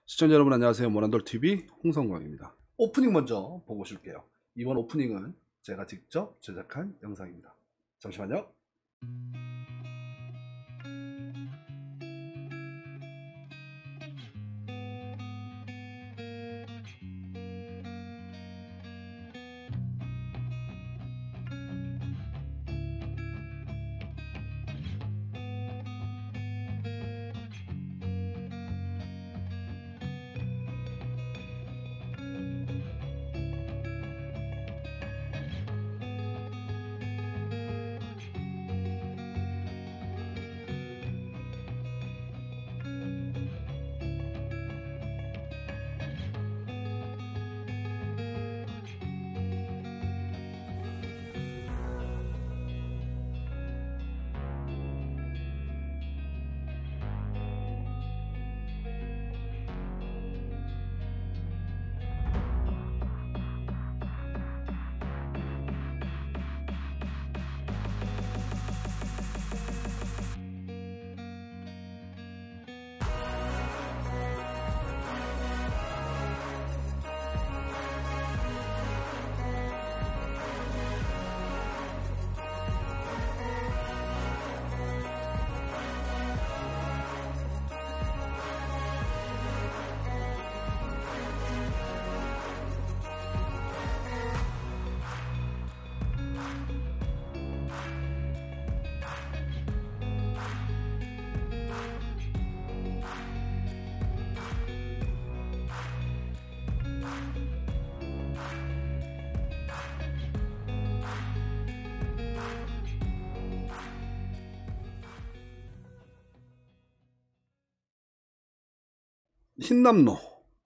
시청자 여러분 안녕하세요. 모난돌TV 홍성광입니다. 오프닝 먼저 보고 오실게요. 이번 오프닝은 제가 직접 제작한 영상입니다. 잠시만요.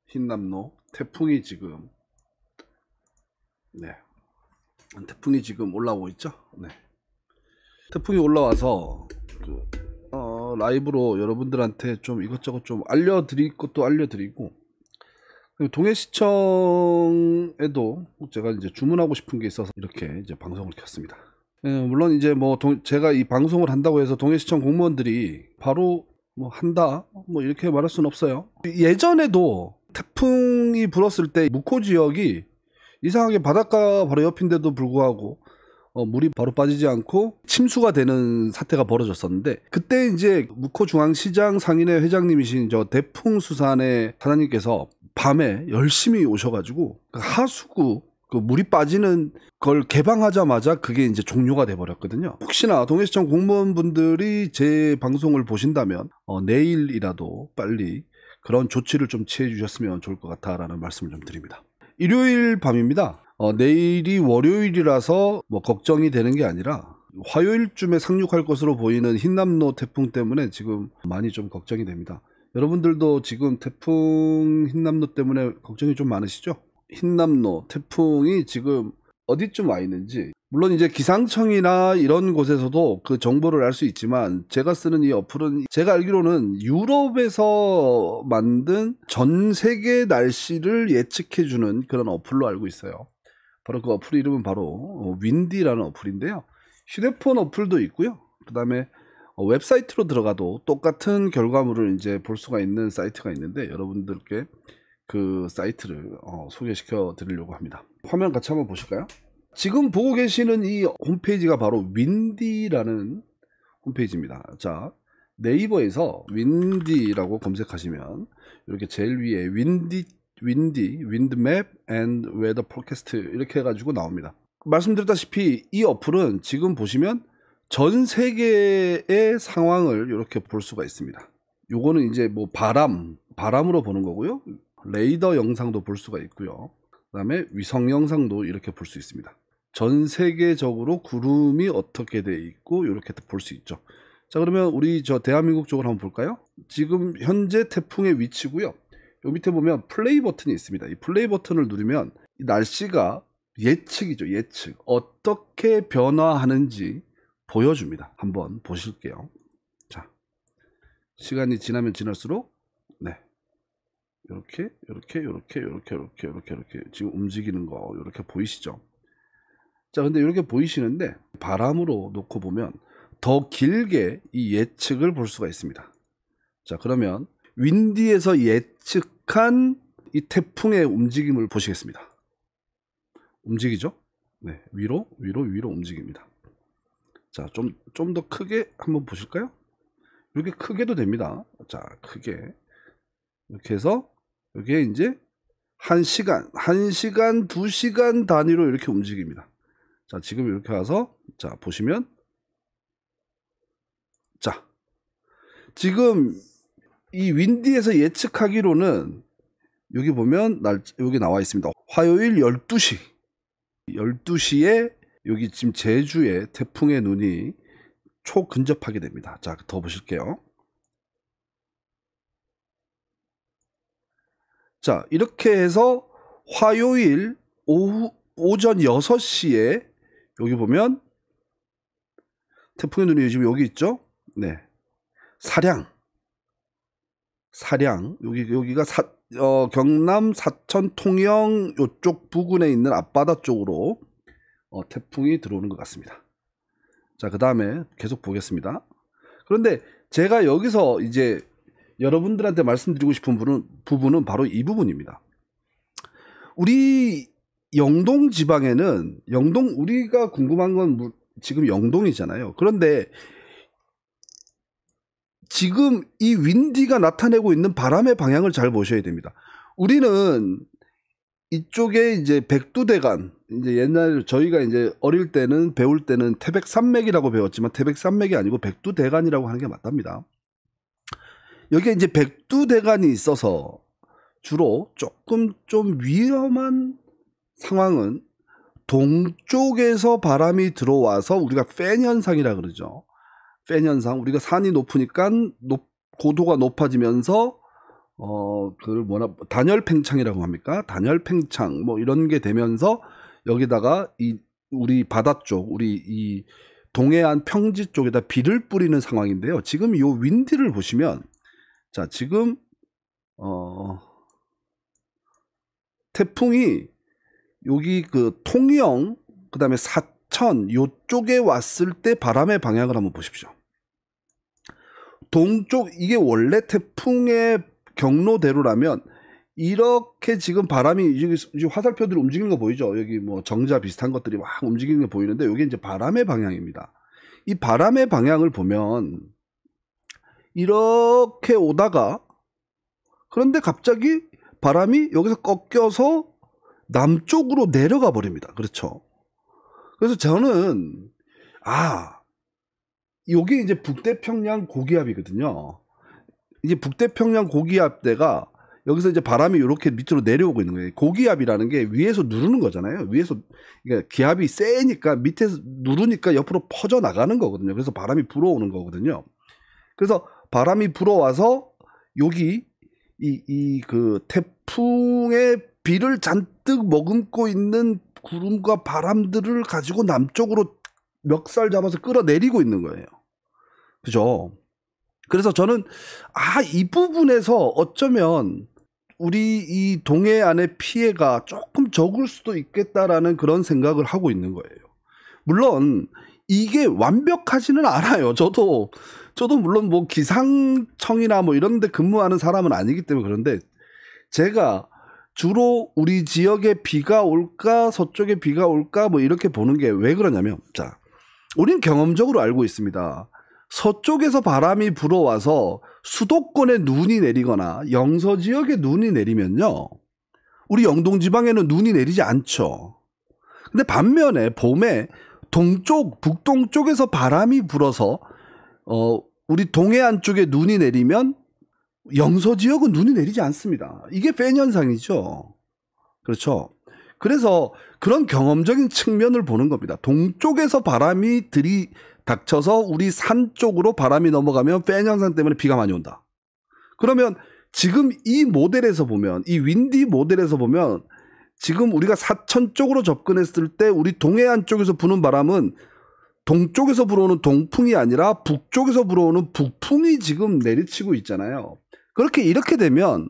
흰남노 태풍이 지금 태풍이 지금 올라오고 있죠. 태풍이 올라와서 라이브로 여러분들한테 좀 이것저것 좀 알려드릴 것도 알려드리고, 동해시청에도 제가 이제 주문하고 싶은 게 있어서 이렇게 이제 방송을 켰습니다. 물론 이제 제가 이 방송을 한다고 해서 동해시청 공무원들이 바로 한다 이렇게 말할 수는 없어요. 예전에도 태풍이 불었을 때 묵호 지역이 이상하게 바닷가 바로 옆인데도 불구하고 물이 바로 빠지지 않고 침수가 되는 사태가 벌어졌었는데, 그때 이제 묵호 중앙시장 상인회 회장님이신 저 대풍수산의 사장님께서 밤에 열심히 오셔가지고 하수구 그 물이 빠지는 걸 개방하자마자 그게 이제 종료가 돼 버렸거든요. 혹시나 동해시청 공무원분들이 제 방송을 보신다면 내일이라도 빨리 그런 조치를 좀 취해 주셨으면 좋을 것 같다라는 말씀을 좀 드립니다. 일요일 밤입니다. 내일이 월요일이라서 걱정이 되는 게 아니라 화요일쯤에 상륙할 것으로 보이는 흰남노 태풍 때문에 지금 많이 좀 걱정이 됩니다. 여러분들도 지금 태풍 흰남노 때문에 걱정이 좀 많으시죠? 흰남노 태풍이 지금 어디쯤 와 있는지, 물론 이제 기상청이나 이런 곳에서도 그 정보를 알 수 있지만, 제가 쓰는 이 어플은 제가 알기로는 유럽에서 만든 전 세계 날씨를 예측해주는 그런 어플로 알고 있어요. 바로 그 어플 이름은 바로 윈디라는 어플인데요. 휴대폰 어플도 있고요. 그 다음에 웹사이트로 들어가도 똑같은 결과물을 이제 볼 수가 있는 사이트가 있는데, 여러분들께 그 사이트를 소개시켜 드리려고 합니다. 화면 같이 한번 보실까요? 지금 보고 계시는 이 홈페이지가 바로 윈디라는 홈페이지입니다. 자, 네이버에서 윈디라고 검색하시면 이렇게 제일 위에 윈드맵 앤 웨더 포캐스트 이렇게 해가지고 나옵니다. 말씀드렸다시피 이 어플은 지금 보시면 전 세계의 상황을 이렇게 볼 수가 있습니다. 요거는 이제 바람으로 보는 거고요. 레이더 영상도 볼 수가 있고요. 그 다음에 위성 영상도 이렇게 볼 수 있습니다. 전 세계적으로 구름이 어떻게 돼 있고 이렇게 볼 수 있죠. 자, 그러면 우리 대한민국 쪽으로 한번 볼까요? 지금 현재 태풍의 위치고요. 요 밑에 보면 플레이 버튼이 있습니다. 이 플레이 버튼을 누르면 이 날씨가 예측이죠. 예측. 어떻게 변화하는지 보여줍니다. 한번 보실게요. 자, 시간이 지나면 지날수록 이렇게 지금 움직이는 거 이렇게 보이시죠? 자, 근데 이렇게 보이시는데 바람으로 놓고 보면 더 길게 이 예측을 볼 수가 있습니다. 자, 그러면 윈디에서 예측 예측한 이 태풍의 움직임을 보시겠습니다. 움직이죠? 네, 위로 움직입니다. 자, 좀 더 크게 한번 보실까요? 이렇게 크게도 됩니다. 자, 크게 이렇게 해서 여기에 이제 1시간, 2시간 단위로 이렇게 움직입니다. 자, 지금 이렇게 와서 자, 보시면 자, 지금 이 윈디에서 예측하기로는 여기 보면 여기 나와 있습니다. 화요일 12시에 여기 지금 제주에 태풍의 눈이 초근접하게 됩니다. 자, 더 보실게요. 자, 이렇게 해서 화요일 오전 6시에 여기 보면 태풍의 눈이 지금 여기 있죠? 네. 사량 여기가 경남 사천 통영 요쪽 부근에 있는 앞바다 쪽으로 태풍이 들어오는 것 같습니다. 자, 그 다음에 계속 보겠습니다. 그런데 제가 여기서 이제 여러분들한테 말씀드리고 싶은 부분은 바로 이 부분입니다. 우리 영동 지방에는 우리가 궁금한 건 지금 영동이잖아요. 그런데 지금 이 윈디가 나타내고 있는 바람의 방향을 잘 보셔야 됩니다. 우리는 이쪽에 이제 백두대간, 이제 옛날 저희가 이제 어릴 때는 배울 때는 태백산맥이라고 배웠지만 태백산맥이 아니고 백두대간이라고 하는 게 맞답니다. 여기에 이제 백두대간이 있어서 주로 조금 좀 위험한 상황은 동쪽에서 바람이 들어와서 우리가 팬 현상이라 그러죠. 팬 현상, 우리가 산이 높으니까 고도가 높아지면서 그걸 단열 팽창이라고 합니까? 단열 팽창 뭐 이런 게 되면서 여기다가 우리 바다 쪽, 우리 이 동해안 평지 쪽에다 비를 뿌리는 상황인데요. 지금 이 윈디를 보시면 자, 지금 태풍이 여기 그 통영 그다음에 사천 요쪽에 왔을 때 바람의 방향을 한번 보십시오. 동쪽, 이게 원래 태풍의 경로대로라면 이렇게 지금 바람이 여기 화살표들이 움직이는 거 보이죠? 여기 뭐 정자 비슷한 것들이 막 움직이는 게 보이는데 이게 이제 바람의 방향입니다. 이 바람의 방향을 보면 이렇게 오다가 그런데 갑자기 바람이 여기서 꺾여서 남쪽으로 내려가 버립니다. 그렇죠? 그래서 저는 여기 이제 북태평양 고기압이거든요. 이제 북태평양 고기압대가 여기서 이제 바람이 이렇게 밑으로 내려오고 있는 거예요. 고기압이라는 게 위에서 누르는 거잖아요. 위에서 그러니까 기압이 세니까 밑에서 누르니까 옆으로 퍼져 나가는 거거든요. 그래서 바람이 불어오는 거거든요. 그래서 바람이 불어와서 여기 그 태풍의 비를 잔뜩 머금고 있는 구름과 바람들을 가지고 남쪽으로 멱살 잡아서 끌어내리고 있는 거예요. 그죠? 그래서 저는 이 부분에서 어쩌면 우리 이 동해안의 피해가 조금 적을 수도 있겠다라는 그런 생각을 하고 있는 거예요. 물론 이게 완벽하지는 않아요. 저도 물론 뭐 기상청이나 뭐 이런 데 근무하는 사람은 아니기 때문에 그런데 제가 주로 우리 지역에 비가 올까 서쪽에 비가 올까 뭐 이렇게 보는 게 왜 그러냐면 자, 우리는 경험적으로 알고 있습니다. 서쪽에서 바람이 불어와서 수도권에 눈이 내리거나 영서 지역에 눈이 내리면요, 우리 영동 지방에는 눈이 내리지 않죠. 근데 반면에 봄에 동쪽, 북동쪽에서 바람이 불어서 우리 동해안 쪽에 눈이 내리면 영서 지역은 눈이 내리지 않습니다. 이게 팬 현상이죠. 그렇죠. 그래서 그런 경험적인 측면을 보는 겁니다. 동쪽에서 바람이 닥쳐서 우리 산 쪽으로 바람이 넘어가면 팬 현상 때문에 비가 많이 온다. 그러면 지금 이 모델에서 보면, 이 윈디 모델에서 보면 지금 우리가 사천 쪽으로 접근했을 때 우리 동해안 쪽에서 부는 바람은 동쪽에서 불어오는 동풍이 아니라 북쪽에서 불어오는 북풍이 지금 내리치고 있잖아요. 이렇게 되면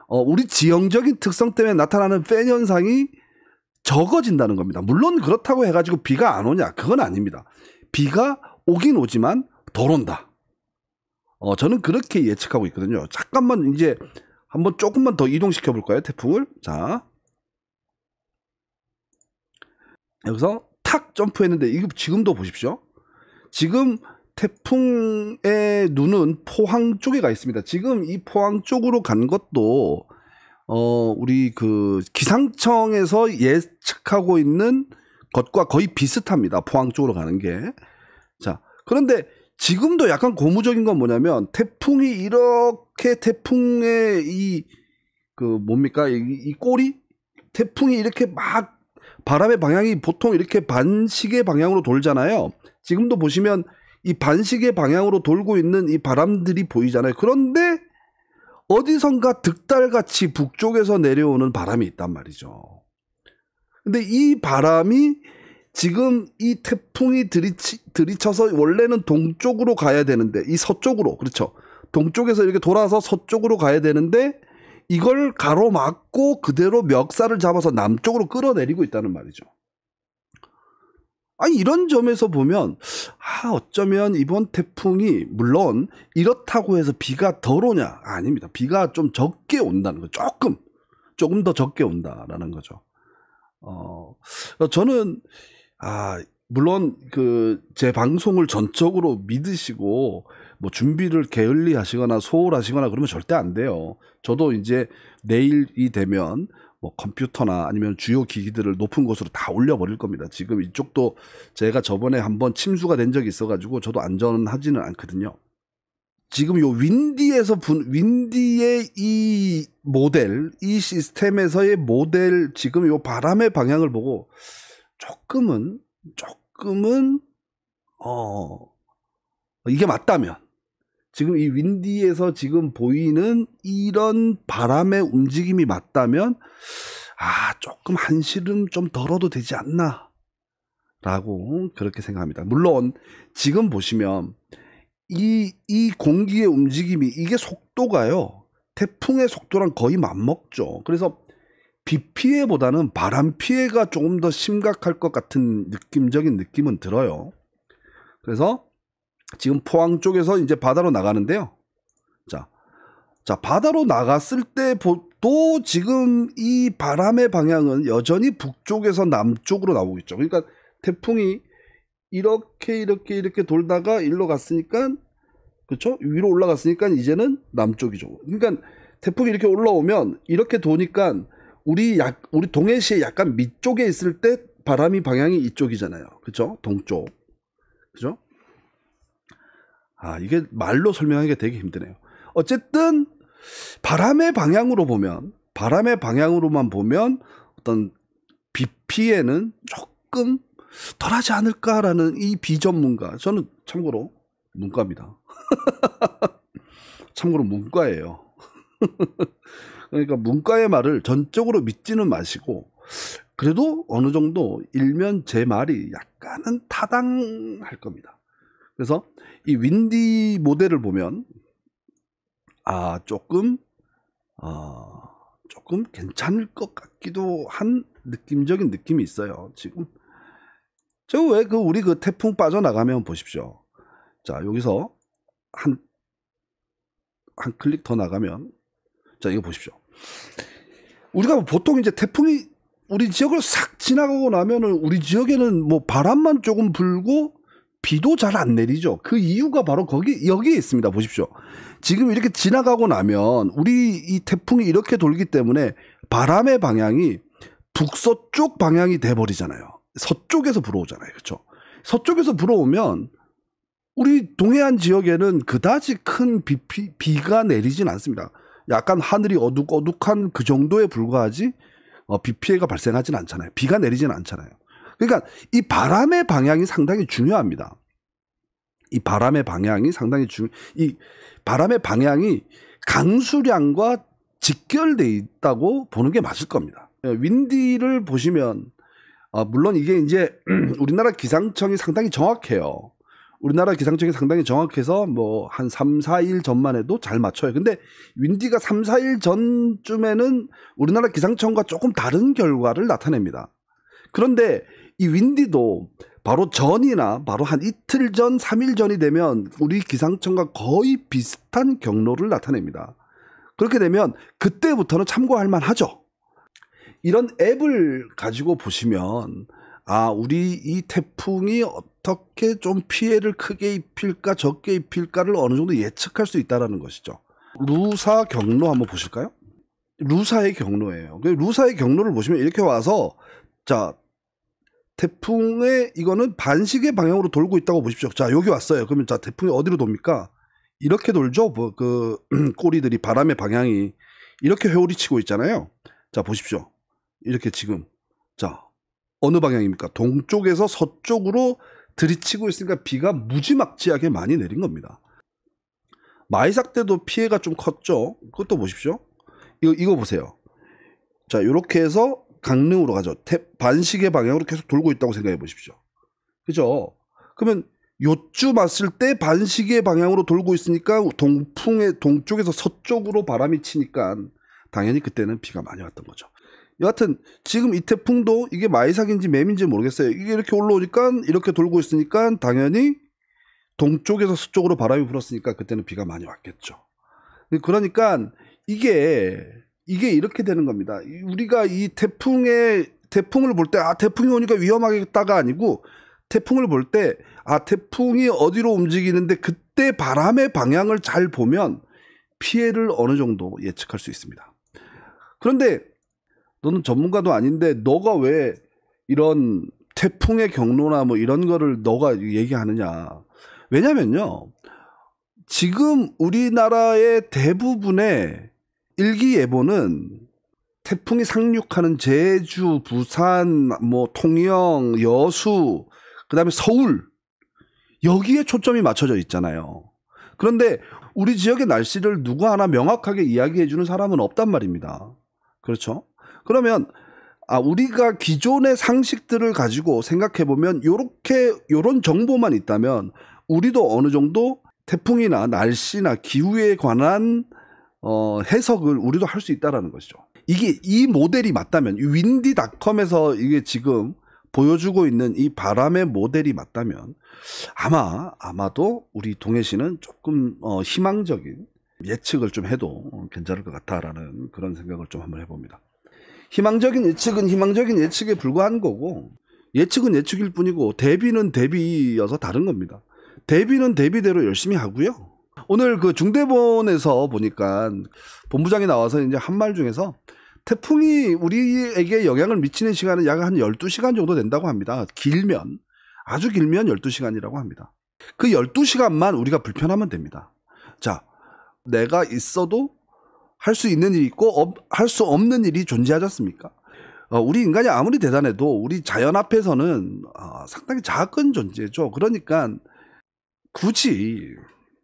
우리 지형적인 특성 때문에 나타나는 팬 현상이 적어진다는 겁니다. 물론 그렇다고 해가지고 비가 안 오냐? 그건 아닙니다. 비가 오긴 오지만 덜 온다. 저는 그렇게 예측하고 있거든요. 잠깐만 이제 한번 조금만 더 이동시켜 볼까요? 태풍을. 자, 여기서 탁 점프했는데 이거 지금도 보십시오. 지금 태풍의 눈은 포항 쪽에 가 있습니다. 지금 이 포항 쪽으로 간 것도 우리 그 기상청에서 예측하고 있는 것과 거의 비슷합니다. 포항 쪽으로 가는 게. 자, 그런데 지금도 약간 고무적인 건 뭐냐면 태풍이 이렇게 태풍의 이 그 뭡니까? 이 꼬리? 태풍이 이렇게 막 바람의 방향이 보통 이렇게 반시계 방향으로 돌잖아요. 지금도 보시면 이 반시계 방향으로 돌고 있는 이 바람들이 보이잖아요. 그런데 어디선가 득달같이 북쪽에서 내려오는 바람이 있단 말이죠. 근데 이 바람이 지금 이 태풍이 들이쳐서 원래는 동쪽으로 가야 되는데, 이 서쪽으로, 그렇죠. 동쪽에서 이렇게 돌아서 서쪽으로 가야 되는데 이걸 가로막고 그대로 멱살을 잡아서 남쪽으로 끌어내리고 있다는 말이죠. 아니, 이런 점에서 보면 어쩌면 이번 태풍이 물론 이렇다고 해서 비가 덜 오냐? 아닙니다. 비가 좀 적게 온다는 거. 조금 더 적게 온다라는 거죠. 저는 물론 그 제 방송을 전적으로 믿으시고 뭐 준비를 게을리 하시거나 소홀하시거나 그러면 절대 안 돼요. 저도 이제 내일이 되면 뭐 컴퓨터나 아니면 주요 기기들을 높은 곳으로 다 올려버릴 겁니다. 지금 이쪽도 제가 저번에 한번 침수가 된 적이 있어가지고 저도 안전하지는 않거든요. 지금 요 윈디의 이 모델, 이 시스템에서의 모델, 지금 요 바람의 방향을 보고 조금은 이게 맞다면, 지금 이 윈디에서 지금 보이는 이런 바람의 움직임이 맞다면 조금 한시름 좀 덜어도 되지 않나 라고 그렇게 생각합니다. 물론 지금 보시면 이 공기의 움직임이, 이게 속도가요 태풍의 속도랑 거의 맞먹죠. 그래서 비 피해보다는 바람 피해가 조금 더 심각할 것 같은 느낌적인 느낌은 들어요. 그래서 지금 포항 쪽에서 이제 바다로 나가는데요. 자, 바다로 나갔을 때도 지금 이 바람의 방향은 여전히 북쪽에서 남쪽으로 나오고 있죠. 그러니까 태풍이 이렇게 돌다가 일로 갔으니까, 그렇죠? 위로 올라갔으니까 이제는 남쪽이죠. 그러니까 태풍이 이렇게 올라오면 이렇게 도니까 우리 동해시에 약간 밑쪽에 있을 때 바람이 방향이 이쪽이잖아요. 그렇죠? 동쪽. 그죠? 이게 말로 설명하기가 되게 힘드네요. 어쨌든 바람의 방향으로만 보면 어떤 비 피해는 조금 덜하지 않을까라는 이 비전문가, 저는 참고로 문과입니다. 참고로 문과예요. 그러니까 문과의 말을 전적으로 믿지는 마시고, 그래도 어느 정도 일면 제 말이 약간은 타당할 겁니다. 그래서 이 윈디 모델을 보면 조금 괜찮을 것 같기도 한 느낌적인 느낌이 있어요. 지금 우리 그 태풍 빠져나가면 보십시오. 자, 여기서 한 클릭 더 나가면, 자, 이거 보십시오. 우리가 보통 이제 태풍이 우리 지역을 싹 지나가고 나면은 우리 지역에는 뭐 바람만 조금 불고 비도 잘 안 내리죠. 그 이유가 바로 여기에 있습니다. 보십시오. 지금 이렇게 지나가고 나면 우리 이 태풍이 이렇게 돌기 때문에 바람의 방향이 북서쪽 방향이 돼버리잖아요. 서쪽에서 불어오잖아요. 그렇죠? 서쪽에서 불어오면 우리 동해안 지역에는 그다지 큰 비가 내리진 않습니다. 약간 하늘이 어둑어둑한 그 정도에 불과하지 비 피해가 발생하진 않잖아요. 비가 내리진 않잖아요. 그러니까 이 바람의 방향이 상당히 중요합니다. 이 바람의 방향이 강수량과 직결되어 있다고 보는 게 맞을 겁니다. 윈디를 보시면 물론 이게 이제 우리나라 기상청이 상당히 정확해요. 우리나라 기상청이 상당히 정확해서 뭐 한 3, 4일 전만 해도 잘 맞춰요. 근데 윈디가 3, 4일 전쯤에는 우리나라 기상청과 조금 다른 결과를 나타냅니다. 그런데 이 윈디도 바로 전이나 바로 한 이틀 전, 3일 전이 되면 우리 기상청과 거의 비슷한 경로를 나타냅니다. 그렇게 되면 그때부터는 참고할 만하죠. 이런 앱을 가지고 보시면 우리 이 태풍이 어떻게 좀 피해를 크게 입힐까 적게 입힐까를 어느 정도 예측할 수 있다는 것이죠. 루사 경로 한번 보실까요? 루사의 경로예요. 루사의 경로를 보시면 이렇게 와서 자, 태풍의 이거는 반시계 방향으로 돌고 있다고 보십시오. 자, 여기 왔어요. 그러면 자, 태풍이 어디로 돕니까? 이렇게 돌죠. 그 꼬리들이 바람의 방향이 이렇게 회오리치고 있잖아요. 자, 보십시오. 이렇게 지금 자, 어느 방향입니까? 동쪽에서 서쪽으로 들이치고 있으니까 비가 무지막지하게 많이 내린 겁니다. 마이삭 때도 피해가 좀 컸죠. 그것도 보십시오. 이거 보세요. 자, 이렇게 해서 강릉으로 가죠. 반시계 방향으로 계속 돌고 있다고 생각해 보십시오. 그죠? 그러면 요쯤 왔을 때 반시계 방향으로 돌고 있으니까 동쪽에서 서쪽으로 바람이 치니까 당연히 그때는 비가 많이 왔던 거죠. 여하튼 지금 이 태풍도 이게 마이삭인지 맴인지 모르겠어요. 이게 이렇게 올라오니까 이렇게 돌고 있으니까 당연히 동쪽에서 서쪽으로 바람이 불었으니까 그때는 비가 많이 왔겠죠. 그러니까 이게 이렇게 되는 겁니다. 우리가 이 태풍을 볼 때 태풍이 오니까 위험하겠다가 아니고 태풍을 볼 때 태풍이 어디로 움직이는데 그때 바람의 방향을 잘 보면 피해를 어느 정도 예측할 수 있습니다. 그런데 너는 전문가도 아닌데 너가 왜 이런 태풍의 경로나 뭐 이런 거를 너가 얘기하느냐. 왜냐면요. 지금 우리나라의 대부분의 일기예보는 태풍이 상륙하는 제주, 부산, 뭐 통영, 여수, 그다음에 서울 여기에 초점이 맞춰져 있잖아요. 그런데 우리 지역의 날씨를 누구 하나 명확하게 이야기해 주는 사람은 없단 말입니다. 그렇죠? 그러면 우리가 기존의 상식들을 가지고 생각해 보면 요런 정보만 있다면 우리도 어느 정도 태풍이나 날씨나 기후에 관한 해석을 우리도 할 수 있다라는 것이죠. 이게 이 모델이 맞다면 윈디닷컴에서 이게 지금 보여주고 있는 이 바람의 모델이 맞다면 아마도 우리 동해시는 조금 희망적인 예측을 좀 해도 괜찮을 것 같다라는 그런 생각을 좀 한번 해봅니다. 희망적인 예측은 희망적인 예측에 불과한 거고 예측은 예측일 뿐이고 대비는 대비여서 다른 겁니다. 대비는 대비대로 열심히 하고요. 오늘 그 중대본에서 보니까 본부장이 나와서 이제 한 말 중에서 태풍이 우리에게 영향을 미치는 시간은 약 한 12시간 정도 된다고 합니다. 아주 길면 12시간이라고 합니다. 그 12시간만 우리가 불편하면 됩니다. 자, 내가 있어도 할 수 있는 일이 있고 할 수 없는 일이 존재하지 않습니까? 우리 인간이 아무리 대단해도 우리 자연 앞에서는 상당히 작은 존재죠. 그러니까 굳이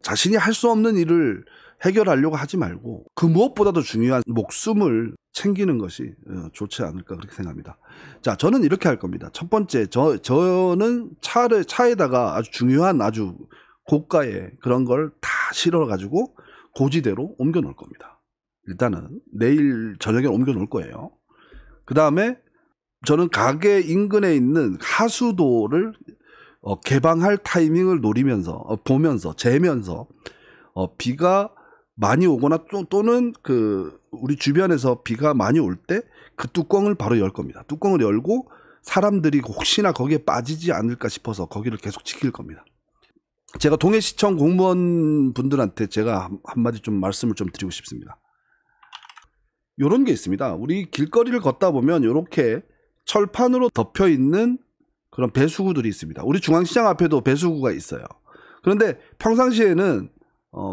자신이 할 수 없는 일을 해결하려고 하지 말고 그 무엇보다도 중요한 목숨을 챙기는 것이 좋지 않을까 그렇게 생각합니다. 자, 저는 이렇게 할 겁니다. 첫 번째, 저는 차에다가 아주 중요한 아주 고가의 그런 걸 다 실어가지고 고지대로 옮겨 놓을 겁니다. 일단은 내일 저녁에 옮겨 놓을 거예요. 그 다음에 저는 가게 인근에 있는 하수도를 개방할 타이밍을 노리면서 재면서 비가 많이 오거나 또는 우리 주변에서 비가 많이 올 때 그 뚜껑을 바로 열 겁니다. 뚜껑을 열고 사람들이 혹시나 거기에 빠지지 않을까 싶어서 거기를 계속 지킬 겁니다. 제가 동해시청 공무원 분들한테 제가 한마디 좀 말씀을 좀 드리고 싶습니다. 요런 게 있습니다. 우리 길거리를 걷다 보면 이렇게 철판으로 덮여 있는 그런 배수구들이 있습니다. 우리 중앙시장 앞에도 배수구가 있어요. 그런데 평상시에는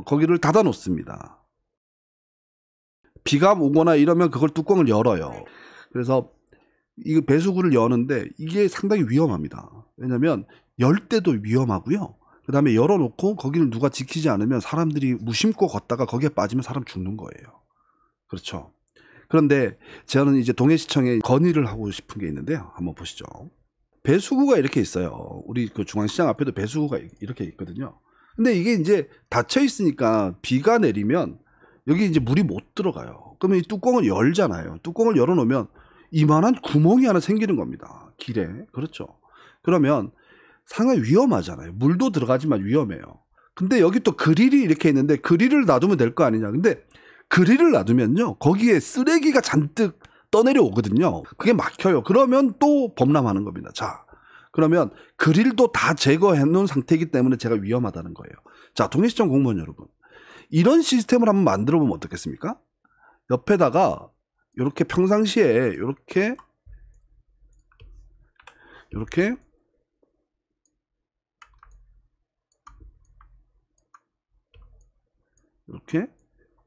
거기를 닫아 놓습니다. 비가 오거나 이러면 그걸 뚜껑을 열어요. 그래서 이 배수구를 여는데 이게 상당히 위험합니다. 왜냐하면 열 때도 위험하고요. 그 다음에 열어놓고 거기를 누가 지키지 않으면 사람들이 무심코 걷다가 거기에 빠지면 사람 죽는 거예요. 그렇죠. 그런데 저는 이제 동해시청에 건의를 하고 싶은 게 있는데요. 한번 보시죠. 배수구가 이렇게 있어요. 우리 그 중앙시장 앞에도 배수구가 이렇게 있거든요. 근데 이게 이제 닫혀 있으니까 비가 내리면 여기 이제 물이 못 들어가요. 그러면 이 뚜껑을 열잖아요. 뚜껑을 열어놓으면 이만한 구멍이 하나 생기는 겁니다. 길에. 그렇죠. 그러면 상당히 위험하잖아요. 물도 들어가지만 위험해요. 근데 여기 또 그릴이 이렇게 있는데 그릴을 놔두면 될 거 아니냐. 근데 그릴을 놔두면요, 거기에 쓰레기가 잔뜩 떠내려오거든요. 그게 막혀요. 그러면 또 범람하는 겁니다. 자, 그러면 그릴도 다 제거해 놓은 상태이기 때문에 제가 위험하다는 거예요. 자, 동해시청 공무원 여러분, 이런 시스템을 한번 만들어 보면 어떻겠습니까? 옆에다가 이렇게 평상시에 이렇게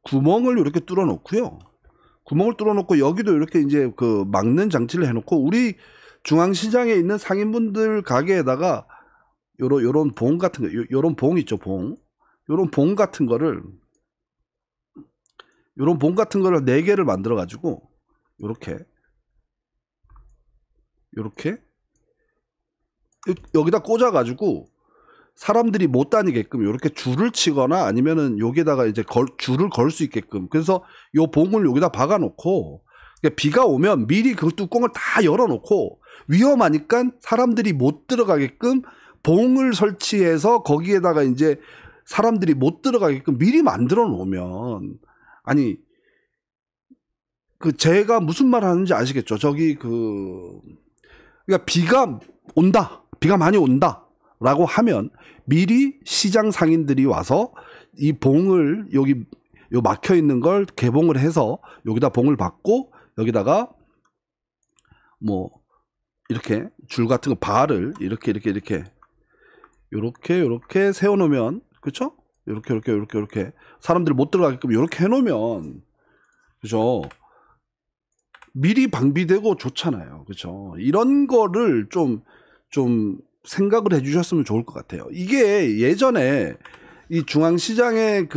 구멍을 이렇게 뚫어 놓고요. 구멍을 뚫어 놓고 여기도 이렇게 이제 그 막는 장치를 해 놓고, 우리 중앙시장에 있는 상인분들 가게에다가 요런 봉 같은 거, 요런 봉 있죠, 봉. 요런 봉 같은 거를 4개를 만들어 가지고 요렇게 여기다 꽂아 가지고 사람들이 못 다니게끔 이렇게 줄을 치거나 아니면은 여기다가 이제 줄을 걸 수 있게끔, 그래서 요 봉을 여기다 박아 놓고, 그러니까 비가 오면 미리 그 뚜껑을 다 열어 놓고, 위험하니까 사람들이 못 들어가게끔 봉을 설치해서 거기에다가 이제 사람들이 못 들어가게끔 미리 만들어 놓으면, 아니 그 제가 무슨 말 하는지 아시겠죠? 저기 그러니까 비가 많이 온다 라고 하면 미리 시장 상인들이 와서 이 봉을 요 막혀 있는 걸 개봉을 해서 여기다 봉을 박고, 여기다가 뭐 이렇게 줄 같은 거 바를 이렇게 세워 놓으면, 그쵸? 이렇게 사람들이 못 들어가게끔 이렇게 해 놓으면, 그죠? 미리 방비되고 좋잖아요. 그쵸? 이런 거를 좀 생각을 해주셨으면 좋을 것 같아요. 이게 예전에 이 중앙시장에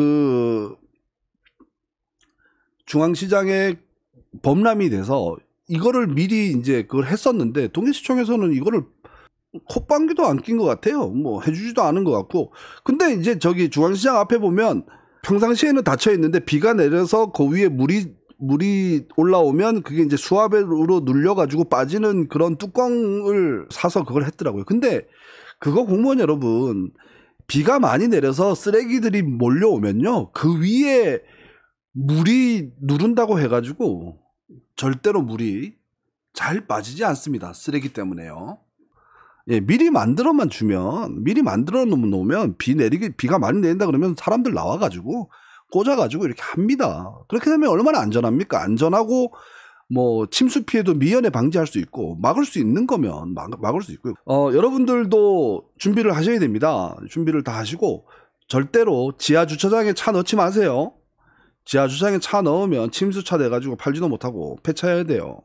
범람이 돼서 이거를 미리 이제 그걸 했었는데, 동해시청에서는 이거를 콧방귀도 안 낀 것 같아요. 뭐 해주지도 않은 것 같고. 근데 이제 저기 중앙시장 앞에 보면 평상시에는 닫혀 있는데 비가 내려서 그 위에 물이 올라오면 그게 이제 수압으로 눌려가지고 빠지는 그런 뚜껑을 사서 그걸 했더라고요. 근데 그거 공무원 여러분, 비가 많이 내려서 쓰레기들이 몰려오면요, 그 위에 물이 누른다고 해가지고 절대로 물이 잘 빠지지 않습니다. 쓰레기 때문에요. 예, 미리 만들어 놓으면 비가 많이 내린다 그러면 사람들 나와가지고 꽂아가지고 이렇게 합니다. 그렇게 되면 얼마나 안전합니까? 안전하고 뭐 침수 피해도 미연에 방지할 수 있고, 막을 수 있는 거면 막을 수 있고요. 여러분들도 준비를 하셔야 됩니다. 준비를 다 하시고, 절대로 지하 주차장에 차 넣지 마세요. 지하 주차장에 차 넣으면 침수차 돼가지고 팔지도 못하고 폐차해야 돼요.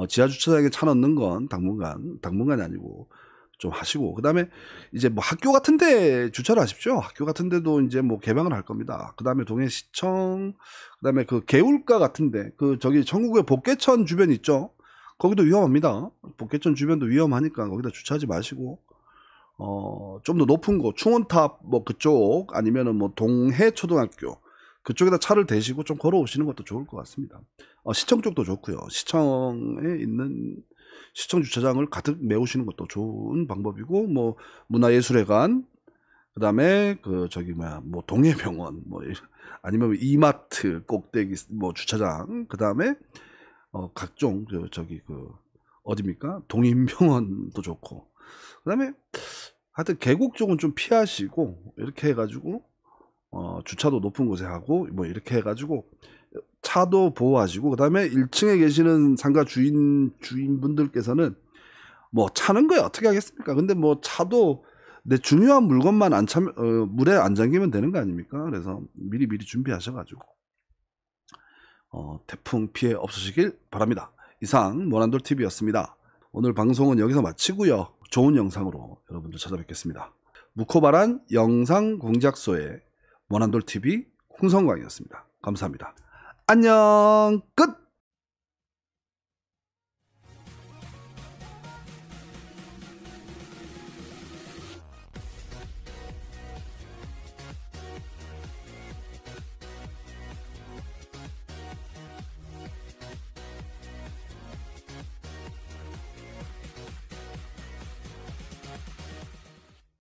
지하 주차장에 차 넣는 건 당분간이 아니고 좀 하시고, 그 다음에 이제 뭐 학교 같은 데 주차를 하십시오. 학교 같은 데도 이제 뭐 개방을 할 겁니다. 그 다음에 동해시청, 그 다음에 그 개울가 같은 데, 저기 전국에 복개천 주변 있죠? 거기도 위험합니다. 복개천 주변도 위험하니까 거기다 주차하지 마시고, 좀 더 높은 곳, 충원탑 뭐 그쪽, 아니면은 뭐 동해초등학교 그쪽에다 차를 대시고 좀 걸어오시는 것도 좋을 것 같습니다. 시청 쪽도 좋고요. 시청에 있는 시청 주차장을 가득 메우시는 것도 좋은 방법이고, 뭐 문화예술회관, 그다음에 뭐 동해병원, 뭐 아니면 이마트 꼭대기 뭐 주차장, 그다음에 각종 어디입니까? 동인병원도 좋고, 그다음에 하여튼 계곡 쪽은 좀 피하시고, 이렇게 해가지고 주차도 높은 곳에 하고, 뭐 이렇게 해가지고 차도 보호하시고, 그 다음에 1층에 계시는 상가 주인분들께서는 뭐 차는 거야 어떻게 하겠습니까? 근데 뭐 차도 내 중요한 물건만 물에 안 잠기면 되는 거 아닙니까? 그래서 미리 준비하셔가지고 태풍 피해 없으시길 바랍니다. 이상 모난돌TV였습니다. 오늘 방송은 여기서 마치고요. 좋은 영상으로 여러분들 찾아뵙겠습니다. 무코바란 영상 공작소의 모난돌TV 홍성광이었습니다. 감사합니다. 안녕, 끝!